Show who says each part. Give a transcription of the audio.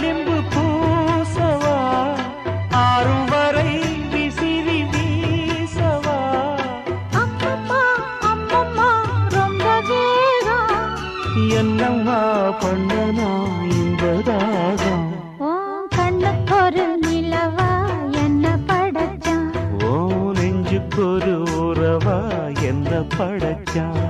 Speaker 1: களிம்பு பூசவா ஆறும் வரை விசிறி வீசவா
Speaker 2: அம்மம்மா அம்மம்மா ரொம்ப வேகம்
Speaker 1: என்னம்மா பண்ணனா இன்பதாகம்
Speaker 2: ஓ கண்ணுக்கு ஒரு நிலவா என்ன படைச்சான்
Speaker 1: ஓ நெஞ்சுக்கு ஒரு உறவா என்ன படைச்சான்